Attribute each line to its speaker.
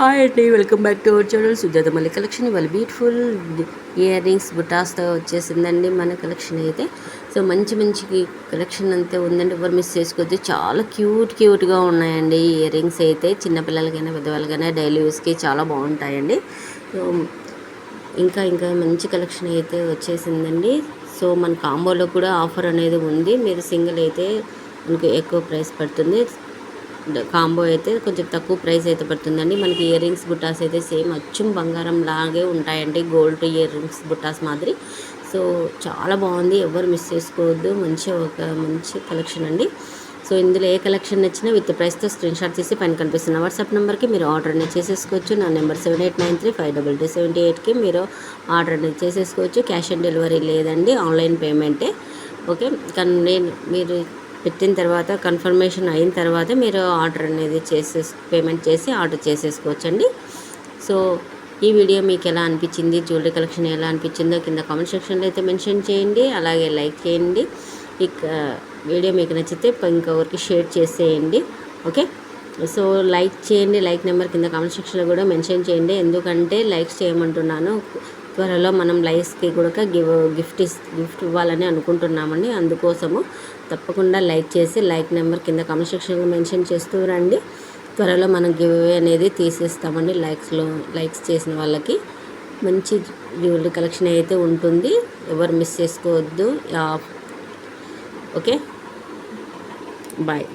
Speaker 1: Hi అండి, welcome back to our channel Sujatha Malli collection. ఇవాళ beautiful ear rings బుటాస్తో వచ్చేసిందండి మన కలెక్షన్ అయితే. సో మంచి మంచి కలెక్షన్ అంతే ఉందండి, ఎవరు మిస్ చేసుకోవద్దు. చాలా క్యూట్గా ఉన్నాయండి ఈ ఇయర్ రింగ్స్ అయితే. చిన్నపిల్లలకైనా పెద్దవాళ్ళకైనా డైలీ యూస్కి చాలా బాగుంటాయండి. సో ఇంకా మంచి కలెక్షన్ అయితే వచ్చేసిందండి. సో మన కాంబోలో కూడా ఆఫర్ అనేది ఉంది. మీరు సింగిల్ అయితే మనకు ఎక్కువ ప్రైస్ పడుతుంది, కాంబో అయితే కొంచెం తక్కువ ప్రైస్ అయితే పడుతుందండి. మనకి ఇయర్ రింగ్స్ బుట్టాస్ అయితే సేమ్ అచ్చం బంగారం లాగే ఉంటాయండి, గోల్డ్ ఇయర్ రింగ్స్ బుట్టాస్ మాదిరి. సో చాలా బాగుంది, ఎవరు మిస్ చేసుకోవద్దు. మంచి కలెక్షన్ అండి. సో ఇందులో ఏ కలెక్షన్ నచ్చినా విత్ ప్రైస్తో స్క్రీన్ షాట్ తీసి పైన కనిపిస్తున్న వాట్సాప్ నెంబర్కి మీరు ఆర్డర్ అనేది చేసేసుకోవచ్చు. నా నెంబర్ 7893522278కి మీరు ఆర్డర్ అనేది చేసేసుకోవచ్చు. క్యాష్ ఆన్ డెలివరీ లేదండి, ఆన్లైన్ పేమెంటే. ఓకే, కానీ మీరు పెట్టిన తర్వాత కన్ఫర్మేషన్ అయిన తర్వాత మీరు ఆర్డర్ అనేది పేమెంట్ చేసి ఆర్డర్ చేసేసుకోవచ్చండి. సో ఈ వీడియో మీకు ఎలా అనిపించింది, జ్యువెలరీ కలెక్షన్ ఎలా అనిపించిందో కింద కామెంట్ సెక్షన్లో అయితే మెన్షన్ చేయండి. అలాగే లైక్ చేయండి. ఇక వీడియో మీకు నచ్చితే ఇంకొకరికి షేర్ చేసేయండి. ఓకే, సో లైక్ చేయండి. లైక్ నెంబర్ కింద కామెంట్ సెక్షన్లో కూడా మెన్షన్ చేయండి, ఎందుకంటే లైక్స్ చేయమంటున్నాను. త్వరలో మనం లైక్స్కి కూడా గిఫ్ట్ ఇవ్వాలని అనుకుంటున్నామండి. అందుకోసము తప్పకుండా లైక్ చేసి లైక్ నెంబర్ కింద కామెంట్ సెక్షన్లో మెన్షన్ చేస్తూ రండి. త్వరలో మనం గివ్ అవే అనేది తీసేస్తామండి. లైక్స్ చేసిన వాళ్ళకి మంచి జ్యువెలరీ కలెక్షన్ అయితే ఉంటుంది, ఎవరు మిస్ చేసుకోవద్దు. Okay, bye.